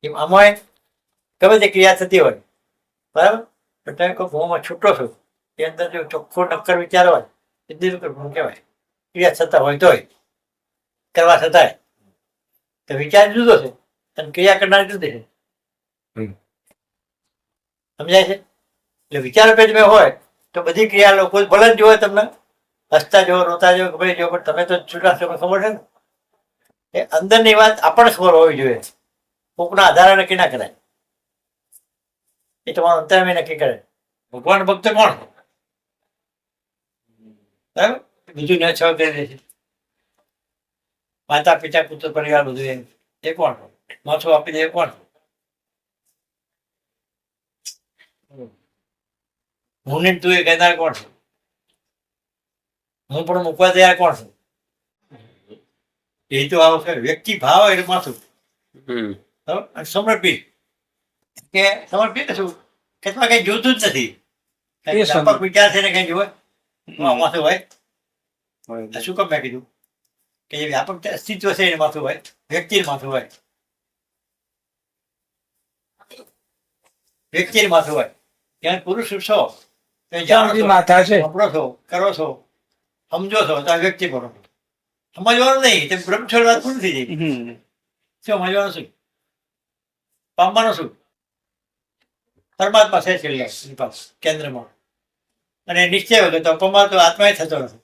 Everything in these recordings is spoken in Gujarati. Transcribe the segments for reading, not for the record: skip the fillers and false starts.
એમ આમાં ગમે તે ક્રિયા થતી હોય, બરાબર, પણ તમે કોઈ ભૂમાં છૂટો છો, એ અંદર જો ચોખ્ખો નક્કર વિચાર હોય એ દિલ ભૂ કહેવાય. ક્રિયા છતાં હોય તોય કરવા છતાંય તો વિચાર જુદો છે અને ક્રિયા કરનાર જુદી છે. સમજાય છે? એટલે વિચાર પેજ મેં હોય તો બધી ક્રિયા લોકો ભલે જ જોવે, તમને હસતા જો, રોતા જો, ગમે જો, પણ તમે તો છૂટા છો, ખબર છે ને. એ અંદરની વાત આપણને ખબર હોવી જોઈએ. કોકના આધારે નક્કી ના કરાય. એ તમારો અંતરમે નક્કી કરે. ભગવાન ભક્ત કોણ? બરાબર, બીજું ન છ કરી દે છે. માતા પિતા પુત્ર પરિવાર બધું એ કોણ? માથું આપી દે એ કોણ? હું ને તું એ કહેનાર કોણ છે? હું પણ મૂકવા તૈયાર કોણ છું? એ તો આવો વ્યક્તિ ભાવ એટલે માથું. અને સમર્પિત કે સમર્પિત શું કે તમારે કઈ જોતું જ નથી. વ્યાપક વિચાર છે ને કઈ જોવે માથું હોય. શું કામ મેં કીધું કે જે વ્યાપક અસ્તિત્વ છે એને માથું હોય, વ્યક્તિ માથું હોય, વ્યક્તિ માથું હોય. ત્યાં પુરુષ છો, માથા છે, વાપરો છો, કરો છો, સમજો છો, તો વ્યક્તિ કરો. સમજવાનું નહીં, તે બ્રહ્મછોડ વાત પૂરી થઈ જાય. શું સમજવાનું? શું પામવાનું? શું પરમાત્મા છે છેલ્લે કેન્દ્રમાં. અને નિશ્ચય વગર તો પરમાત્મા આત્મા થતો નથી.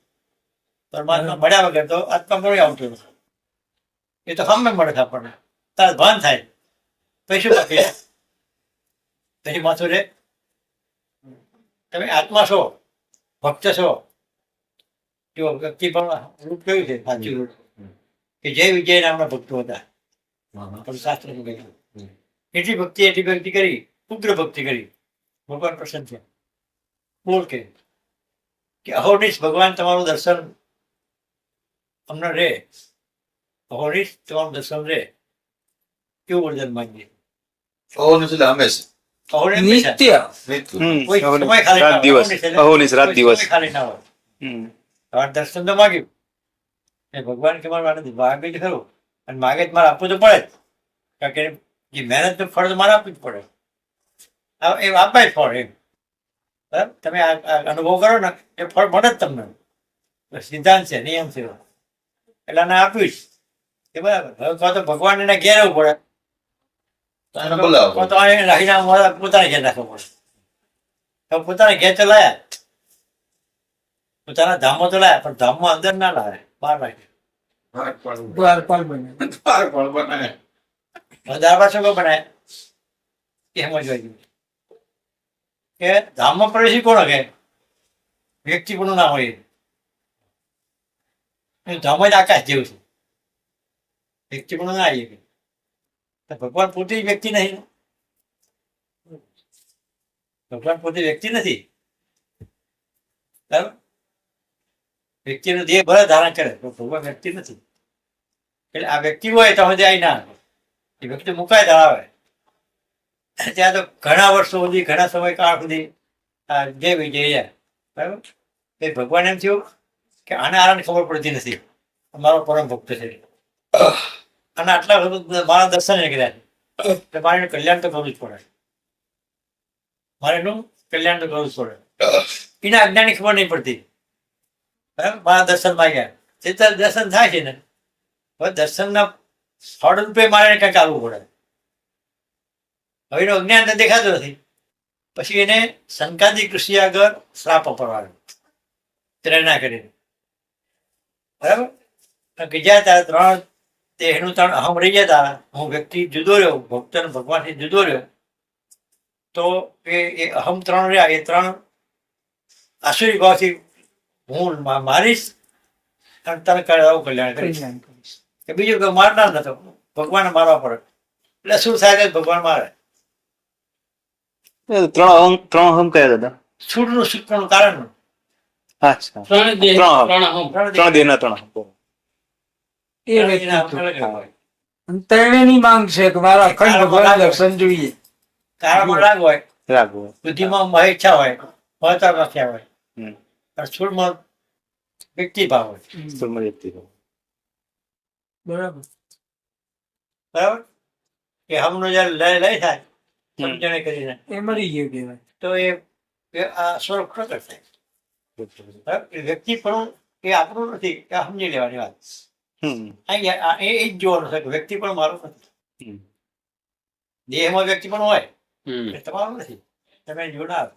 પરમાત્મા મળ્યા વગર તો આત્મા મળી આવતું નથી. એ તો હમે મળે છે આપણને, તાર ભાન થાય પછી શું બાકી? પછી માથું રે. તમે આત્મા છો, ભક્ત છો. જો વ્યક્તિ પણ રૂપ કયું છે સાચું રૂપ? કે જય વિજય નામના ભક્તો હતા. પણ શાસ્ત્ર કહ્યું એટલી ભક્તિ કરી, ઉગ્ર ભક્તિ કરી, ભગવાન પ્રસન્ન છે. બોલ કે અહોનિશ ભગવાન તમારું દર્શન અમને રે, અહોનિશ તમારું દર્શન રે. કેવું વર્જન માંગીએ? અહોનિશ એટલે હંમેશા, નિત્ય, રાત દિવસ ખાલી ના હોય. તમારે દર્શન તો માગ્યું એ ભગવાન કે મારે માગે જ ખરું, અને માગે જ મારે આપવું તો પડે જ. કારણ કે જે મહેનત નું ફળ તો મારે આપવું જ પડે. એ આપવા જ ફળ એમ. બરાબર, તમે આ અનુભવ કરો ને એ ફળ મળે જ તમને. સિદ્ધાંત છે, નિયમ છે. એટલે આને આપ્યું જ એ બરાબર. હવે તો ભગવાન એને ઘેર આવવું પડે, પોતાને ઘેર રાખવું પડે. પોતાના ઘેર તો લાયા, પોતાના ધામમાં તો લાયા, પણ ધામમાં અંદર ના લાવે, બહાર રાખે. દાળ શું બનાય એ સમજવા જોઈએ કે ધામમાં પ્રવેશી કોણ હકે? વ્યક્તિ પણ ના હોય. ધામ જ આકાશ જેવું છે, વ્યક્તિ પણ ના આવી શકે. ભગવાન પોતે વ્યક્તિ નહીં. ભગવાન પોતે વ્યક્તિ નથી. બરાબર, વ્યક્તિનો દેહ ભલે ધારણ કરે તો ભગવાન વ્યક્તિ નથી. એટલે આ વ્યક્તિ હોય તો હજી આવી ના એ વ્યક્તિ મુકાય ધરાવે. ત્યાં તો ઘણા વર્ષો સુધી, ઘણા સમયકાળ સુધી જય વિજય. બરાબર, એ ભગવાન એમ થયું કે આને આરાને ખબર પડતી નથી મારો પરમ ભક્ત છે અને આટલા મારા દર્શન કર્યા છે, મારે એનું કલ્યાણ તો કરવું જ પડે. મારે એનું કલ્યાણ તો કરવું જ પડે. એના અજ્ઞાની ખબર નહીં પડતી. બરાબર, મારા દર્શન માંગ્યા તે દર્શન થાય છે ને. હવે દર્શનના ફળ રૂપે મારે કંઈક આવવું પડે. હવે એનું અજ્ઞાન તો દેખાતું નથી. પછી એને સંકાદી કૃષિ આગળ શ્રાપ અપાડવાનો પ્રેરણા કરીને. બરાબર, કે જ્યાં તારા ત્રણ દેહનું ત્રણ અહમ રહી ગયા તારા, હું વ્યક્તિ જુદો રહ્યો, ભક્ત અને ભગવાનથી જુદો રહ્યો, તો એ અહમ ત્રણ રહ્યા, એ ત્રણ આસુરી ભાવથી હું મારીશ અને તને આવું કલ્યાણ કરીશ. કે બીજું કે મારનાર નતો, ભગવાનને મારવા પડે. એટલે શું થાય કે ભગવાન મારે. ત્રણ અહમ કયા દાદા? સૂળનું સૂત્રનું કારણ ત્રણ દેહના ત્રણ ત્રણેયની માંગ છે કે મારા અખંડ ભગવાન દર્શન જોઈએ. કાળમાં રાગ હોય, બુદ્ધિમાં ઈચ્છા હોય, મહત્વાકાંક્ષા હોય, સ્થૂળમાં વ્યક્તિ ભાવ હોય. બરાબર. બરાબર, કે હમનો જયારે લય થાય સમજણે કરીને એ મરી ગયું કહેવાય. તો એ આ સ્વરૂપ પ્રગટ થાય. બરાબર? એ વ્યક્તિપણું એ આપણું નથી, એ સમજી લેવાની વાત. અહીંયા એ જ જોવાનું છે કે વ્યક્તિ પણ મારું નથી. દેહમાં વ્યક્તિ પણ હોય એ તમારું નથી. તમે જોનાર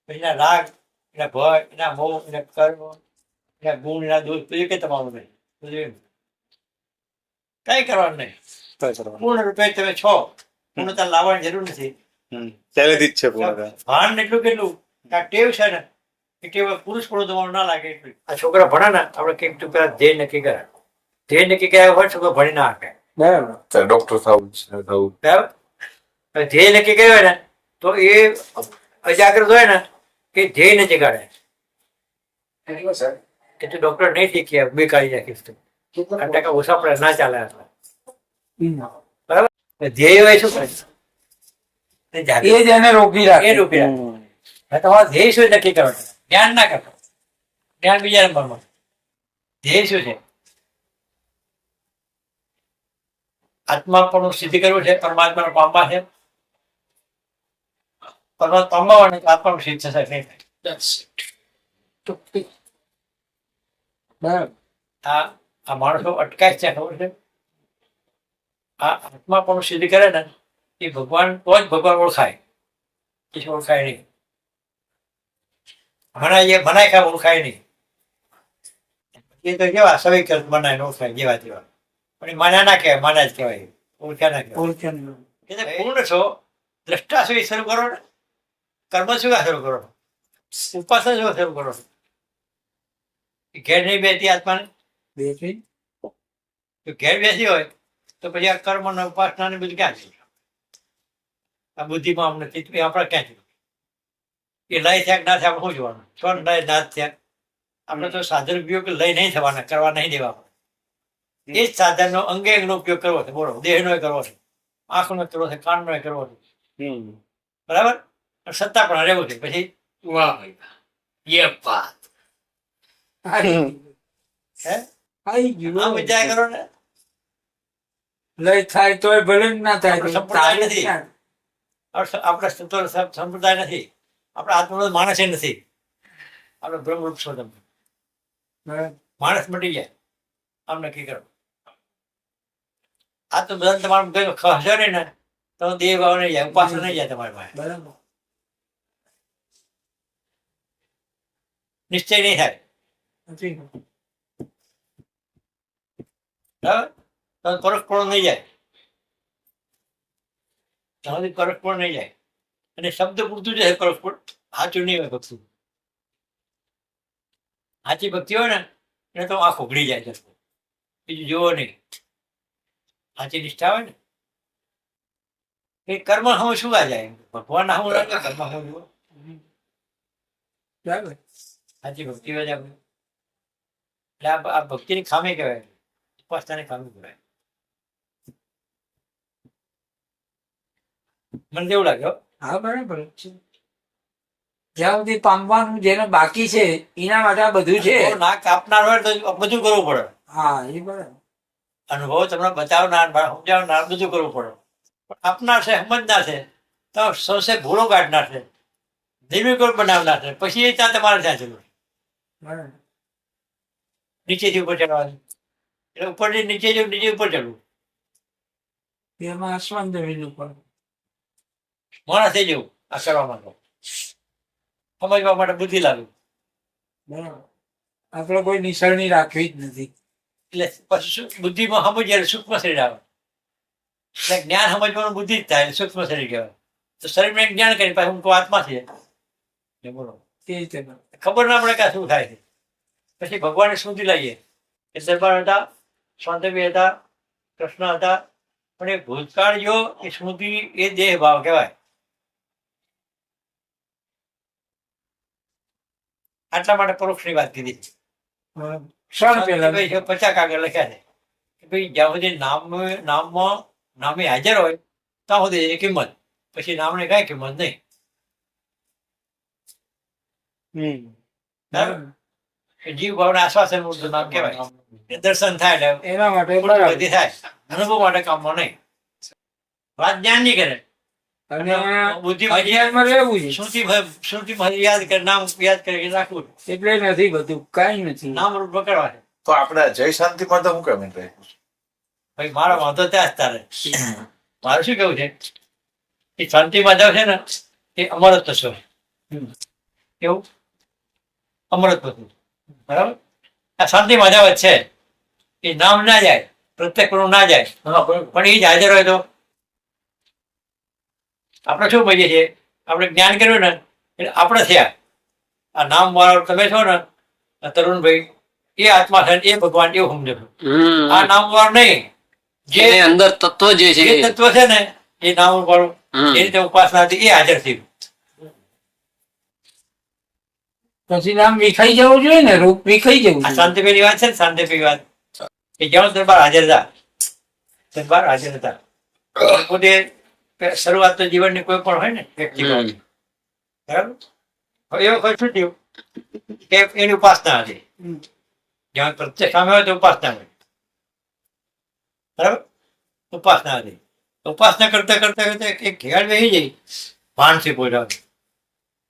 એના રાગ, એના ભય, એના મોહ, એના કર્મ, એના ગુણ, એના દોષ બધું કઈ તમારું નહીં. બધું કઈ કરવાનું નહીં. પૂર્ણ રૂપે તમે છો. પૂર્ણતા લાવવાની જરૂર નથી. પહેલેથી જ છે પૂર્ણતા. ભાન એટલું કેટલું કે આ ટેવ છે ને એ ટેવ પુરુષ પણ તમારું ના લાગે એટલું. આ છોકરા ભણે ને આપણે કંઈક તું પેલા ધ્યેય નક્કી કરે. ધ્યેય નક્કી કર્યા હોય છોકરો ભણી ના શકે. બરાબર. ડોક્ટર થવું બરાબર? હવે ધ્યેય નક્કી કર્યો હોય ને તો એ અજાગ્રત હોય ને કે ધ્યેય ને જગાડે કે તું ડોક્ટર નહીં શીખી બે કાઢી નાખીશ તું. 8% ઓછા પડે ના ચાલે આટલા. બરાબર? ધ્યેય હોય શું કરે? એ જાગે. એ જ એને રોકી એ રાખે. રોકી રાખે. હવે તમારો ધ્યેય શું નક્કી કરો? જ્ઞાન ના કરતો. જ્ઞાન બીજા નંબરમાં. ધ્યેય શું છે? આત્મા પણ સિદ્ધિ કરવું છે, પરમાત્માનો પામવા છે. પરમાત્મા પામવા આત્માનું સિદ્ધ થશે નહીં થાય. બરાબર. આ માણસો અટકાય છે ખબર છે? આ આત્મા પણ સિદ્ધિ કરે ને એ ભગવાન તો જ ભગવાન ઓળખાય. એ ઓળખાય નહીં. મનાય કામ ઓળખાય નહીં. એ તો કેવા સવિક મનાય ઓળખાય જેવા તેવા. પણ એ માન્યા ના કહેવાય, માન્યા જ કહેવાય. ઓળખ્યા ના કહેવાય. ઓળખ્યા. એટલે પૂર્ણ છો. દ્રષ્ટા શું શરૂ કરો ને, કર્મ શું શરૂ કરો, ઉપાસના શું શરૂ કરો. ઘેર નહીં બેસતી આત્માને. બેસી જો ઘેર બેસી હોય તો પછી આ કર્મ ને ઉપાસના ને બધું ક્યાં છે? આ બુદ્ધિમાં આમ નથી, એ આપણે ક્યાં છે? એ લય થયા ના થયા આપણે શું જોવાનું? સ્વ લય ના થયા આપણે તો સાધન ઉપયોગ લય નહીં થવાના, કરવા નહીં દેવા. એ જ સાધનનો અંગે અંગનો ઉપયોગ કરવો છે. બોલો, દેહનો કરવો છે, આંખનો કરવો છે, કાનનો કરવો છે. બરાબર? સત્તા પણ રહેવું છે. પછી વાહ એ વાત હે આવી ગયું. આમ વિચાર કરો ને. લય થાય તોય ભલે જ ના થાય. આપણે સંપ્રદાય નથી. આપણે સંપ્રદાય નથી. આપણે આત્મનો માણસ નથી. આપણે બ્રહ્મરૂપ છો તમે. માણસ મટી જાય આમ નક્કી કરો. આ તો બધા તમારું કઈ ખસે નહીં ને તો દેહ ભાવ નહીં જાય, ઉપાસના નહીં જાય તમારી પાસે. બરાબર. નિશ્ચય નહીં થાય. બરાબર? તો પરસ્પર નહીં જાય. તમારી પરસ્પર નહીં જાય. અને શબ્દ પૂરતું જાય પરસ્પર. સાચું નહીં હોય ભક્તિ. સાચી ભક્તિ હોય ને એને તો આંખ ઉઘડી જાય છે. બીજું જોવો નહીં. સાચી નિષ્ઠા હોય ને એ કર્મ હું શું આ જાય? ભગવાન હું લાગે કર્મ હું જુઓ. બરાબર. સાચી ભક્તિ હોય આપણે. એટલે આ ભક્તિની ખામી કહેવાય, ઉપાસનાની ખામી કહેવાય. મને એવું લાગ્યો. હા બરાબર છે. જ્યાં સુધી પામવાનું જેને બાકી છે એના માટે આ બધું છે. ના કાપનાર હોય તો બધું કરવું પડે. હા એ બરાબર. અનુભવ તમને બતાવનાર, સમજાવનાર બધું કરવું પડે. પણ આપનાર છે, સમજનાર છે, તો સૌસે ભૂલો કાઢનાર છે, નિર્વિકલ્પ બનાવનાર છે. પછી એ ત્યાં તમારે ત્યાં જરૂર. બરાબર. નીચેથી ઉપર ચડવાનું. એટલે ઉપરથી નીચે જવું, નીચે ઉપર ચડવું. એમાં આસમાન જમીન ઉપર. માણસ થઈ જવું આ કરવા માટે. સમજવા માટે બુદ્ધિ લાગુ. બરાબર. આપણે કોઈ નિશાળની રાખવી જ નથી. એટલે પછી બુદ્ધિમાં સમજીએ સૂક્ષ્મ શરીર આવે. એટલે જ્ઞાન સમજવાનું બુદ્ધિ જ થાય, સૂક્ષ્મ શરીર કહેવાય. તો શરીરને જ્ઞાન કરી પાછું હું આત્મા છે. બોલો, તે રીતે ખબર ના પડે કે આ શું થાય છે. પછી ભગવાનને સ્મૃતિ લાવીએ કે દરબાર હતા, શાંતવી હતા, કૃષ્ણ હતા, પણ એ ભૂતકાળ જો એ સ્મૃતિ એ દેહ ભાવ કહેવાય. આટલા માટે પરોક્ષની વાત કીધી. ક્ષણ પહેલા 50 કાગળ લખ્યા છે કે ભાઈ જ્યાં સુધી નામમાં નામે હાજર હોય ત્યાં સુધી એની કિંમત, પછી નામને કઈ કિંમત નહીં. બરાબર? જીવ ભાવના આશ્વાસન મૂળનું નામ કહેવાય. દર્શન થાય એટલે એના માટે બધી થાય. અનુભવ માટે કામમાં નહીં. વાત જ્ઞાનની કરે અને બુદ્ધિ અજ્ઞાનમાં રહેવું છે શ્રુતિ યાદ કરે, નામ યાદ કરીને રાખવું. એટલે નથી બધું, કાંઈ નથી. નામ રૂપ પકડવા છે. તો આપણે જય શાંતિ માધવ હું કેમ રાખ્યું છે? ભાઈ મારો વાંધો ત્યાં જ તારે. મારું શું કેવું છે, એ શાંતિ માધવ છે ને એ અમરત્વ છે. કેવું? અમરત્વ છે. બરાબર. આ શાંતિ માધવ જ છે. એ નામ ના જાય, પ્રત્યક્ષ ના જાય, પણ એ જ હાજર હોય તો આપણે શું કહીએ છીએ, આપણે જ્ઞાન કર્યું ને એટલે આપણે થયા. આ નામ વાળો તમે છો ને આ તરુણભાઈ, એ આત્મા છે એ ભગવાન એવું સમજો છો. આ નામ વાળો નહીં, જે એની અંદર તત્વ જે છે જે તત્વ છે ને એ નામ વાળું એ રીતે ઉપાસના હતી એ હાજર થયું. પછી નામ વિખાઈ જવું જોઈએ ને, રૂપ વિખાઈ જવું આ જોઈએ. શાંતિભાઈની વાત છે ને, શાંતિભાઈ વાત કે જ્યાં દરબાર હાજર હતા, દરબાર હાજર હતા. પોતે શરૂઆત તો જીવનની કોઈ પણ હોય ને વ્યક્તિ બરાબર. હવે એ વખત શું થયું કે એની ઉપાસના હતી. જ્યાં પ્રત્યક્ષ સામે હોય તો ઉપાસના હોય. બરાબર. ઉપાસના હતી. ઉપાસના કરતા કરતા કરતા એક ઘેર બેસી જઈ ભાનથી પોતાનું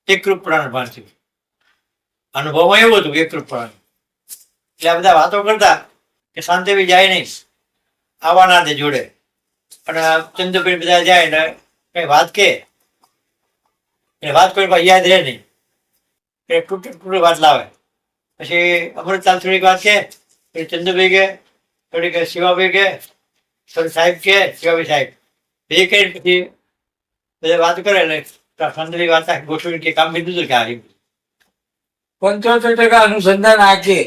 એકરૂપ પ્રાણ ભાનથી અનુભવમાં એવું હતું એકરૂપ પ્રાણ. એટલે આ બધા વાતો કરતા કે શાંતિભાઈ જાય નહીં, આવવાના દે જોડે. અને ચંદ્રભાઈ બધા જાય ને કઈ વાત કે વાત કોઈ પાસે યાદ રહે નહીં, એ તૂટે વાત લાવે. પછી અમૃતલાલ થોડીક વાત કે, પછી ચંદ્રભાઈ કે, થોડીક શિવાભાઈ કે, થોડી સાહેબ કે, શિવાભાઈ સાહેબ બે કઈ પછી બધા વાત કરે એટલે શાંતિભાઈ વાત ગોઠવી કે કામ બીજું કે આ 75% અનુસંધાન આગે,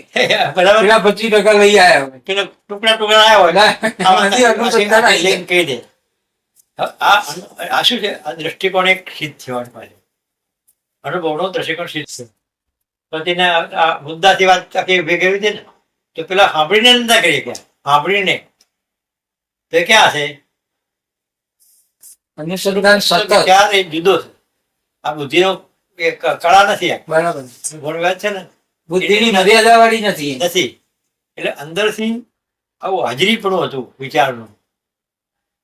બરાબર. પેલા 25% લઈ આવ્યા. પેલા ટુકડા ટુકડા આવ્યા હોય એમાંથી અનુસંધાન આગે. લઈને કહી દે. આ શું છે, આ દ્રષ્ટિકોણ એક સિદ્ધ થવાની પાસે અનુભવનો દ્રષ્ટિકોણ સિદ્ધ છે. તો તેને આ મુદ્દાથી વાત આખી ભેગી કરી દે ને તો પેલા સાંભળીને નતા કરી ગયા, સાંભળીને તો એ ક્યાં છે અનુસંધાન સતત. ક્યાં એ જુદો છે. આ બુદ્ધિનો એક કળા નથી. આ બરાબર. અનુભવની વાત છે ને બુદ્ધિની મર્યાદા વાળી નથી. નથી. એટલે અંદરથી આવું હાજરીપણું હતું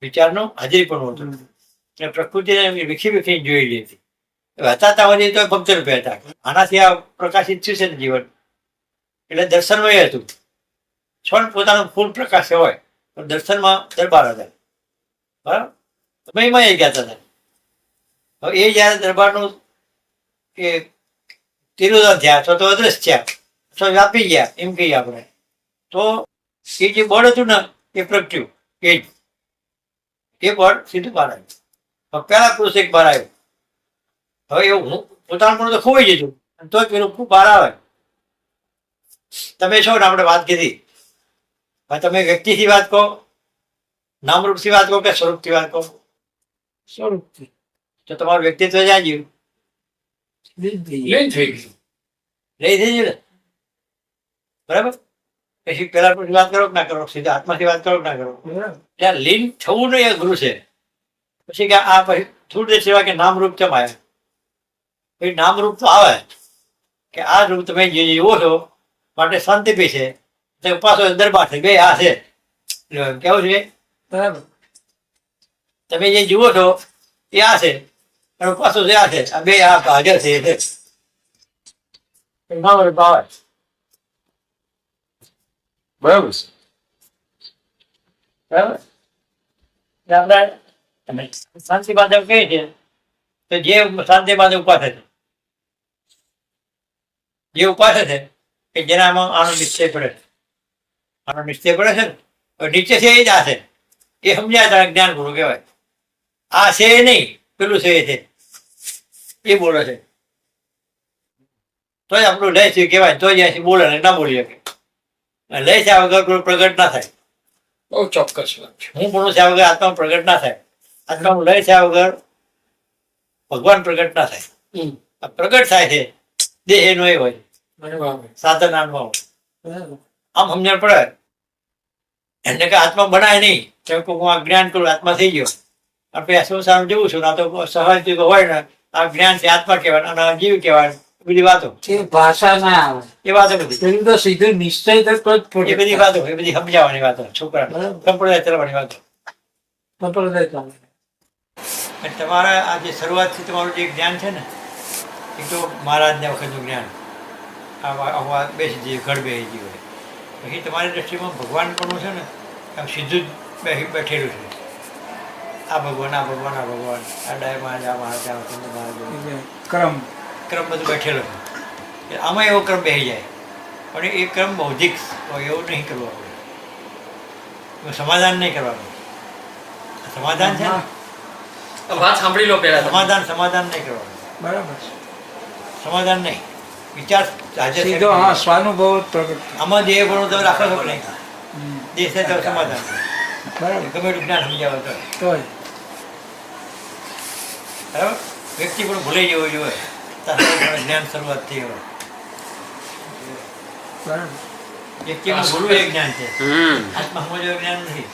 વિચારનું હાજરીપણું હતું. એટલે પ્રકૃતિને વિખી વિખી જોયેલી હતી. હતા ત્યાં તો ભક્ત રૂપે હતા. આનાથી આ પ્રકાશિત થયું છે ને જીવન, એટલે દર્શનમાં એ હતું. છોડ પોતાનો ફૂલ પ્રકાશ હોય તો દર્શનમાં દરબાર હતા. બરાબર. તમે એમાં એ ગયા હતા. હવે એ જયારે દરબારનું એ તિરોધાન થયા અથવા તો અદ્રશ્ય થયા અથવા વ્યાપી ગયા એમ કહીએ આપણે, તો એ જે બળ હતું ને એ પ્રગટ્યું. એ બળ સીધું બહાર આવ્યું. પેલા પુરુષ એક બહાર આવ્યો. હવે એવું હું પોતાનું પણ તો ખોવાઈ જતું તો જ પેલું બહાર આવે. તમે છો ને આપણે વાત કીધી, હવે તમે વ્યક્તિથી વાત કહો, નામરૂપથી વાત કહો કે સ્વરૂપથી વાત કહો, સ્વરૂપથી. તો તમારું વ્યક્તિત્વ જાય ગયું, લીન થઈ ગયું. લીન થઈ ગયું. લઈ થઈ ગયું ને. બરાબર. પછી પેલા પુરુષ વાત કરો કે ના કરો, સીધા આત્માથી વાત કરો કે ના કરો. બરાબર. ત્યાં લીન થવું નહીં એ ગુરુ છે. પછી કે આ પછી થોડી દેર સેવા કે નામરૂપ કેમ આવ્યા? પછી નામરૂપ તો આવે કે આ રૂપ તમે જે જુઓ છો માટે શાંતિ પી છે, તો પાછો દરબાર છે, બે આ છે. કેવું છે? બરાબર. તમે જે જુઓ છો એ આ છે અને પાછો છે આ છે. આ બે આ હાજર છે એ છે. નામરૂપ આવે. બરાબર છે. બરાબર. એટલે આપણે શાંતિ માધવ કહીએ છીએ તો જે શાંતિ માધવ ઉપાસે છે, જે ઉપાસે છે કે જેનામાં આનો નિશ્ચય પડે છે, આનો નિશ્ચય પડે છે ને તો નીચે છે એ જ આ છે એ સમજાય તારે જ્ઞાન ગુરુ કહેવાય. આ છે એ નહીં, પેલું છે એ છે એ બોલે છે તો જ આપણું લય છે કહેવાય. તો જ અહીંથી બોલે ને ના બોલી શકે. લય થયા વગર કોઈ પ્રગટ ના થાય. બહુ ચોક્કસ વાત છે. હું પણ થયા વગર આત્મા પ્રગટ ના થાય. આત્માનું લય થયા વગર ભગવાન પ્રગટ ના થાય. આ પ્રગટ થાય છે દેહ એનો એ હોય, બરાબર. સાધન આત્મા હોય. બરાબર. આમ સમજણ પડે એટલે કે આત્મા બનાય નહીં. કેમ કે હું આ જ્ઞાન કરું આત્મા થઈ ગયો. આપણે આ સંસારમાં જવું છું આ તો સહજ હોય ને આ જ્ઞાન થી આત્મા કહેવાય અને જીવ કહેવાય. બધી વાતો એ ભાષા ના આવે એ વાતો બધી એમ તો સીધું નિશ્ચય તો જ એ બધી વાતો એ બધી સમજાવવાની વાતો છોકરા બરાબર. સંપ્રદાય ચલાવવાની વાતો સંપ્રદાય ચાલે. અને તમારા આ જે શરૂઆતથી તમારું જે જ્ઞાન છે ને એ તો મહારાજના વખતનું જ્ઞાન આવા બેસી જઈએ ઘર બેસી ગયું હોય પછી તમારી દ્રષ્ટિમાં ભગવાન પણ છે ને આમ સીધું જ બેઠેલું છે આ ભગવાન આ ભગવાન આ ભગવાન આ ડાય મહારાજ આ મહારાજ આ ચંદ્ર મહારાજ એટલે ક્રમ ક્રમ બધું બેઠેલો છે આમાં એવો ક્રમ બેસી જાય પણ એ ક્રમ બૌદ્ધિક હોય એવું નહીં કરવું આપણે એનું સમાધાન નહીં કરવાનું સમાધાન છે ને વાત સાંભળી લો પેલા સમાધાન નહીં કરવાનું બરાબર છે. સમાધાન નહીં વિચાર હાજર સીધો હા સ્વાનુભવ જ પ્રગટ થાય. આમાં દેહ ગુણો તમે રાખો છો કે નહીં હમ. દેહ છે તો સમાધાન બરાબર ગમે એટલું જ્ઞાન સમજાવે તો તોય બરાબર વ્યક્તિ પણ ભૂલાઈ જવું જોઈએ તારું જ્ઞાન શરૂઆત થઈ હોય બરાબર વ્યક્તિનું ભૂલવું એ જ્ઞાન છે હમ આત્મા સમજવું જ્ઞાન નથી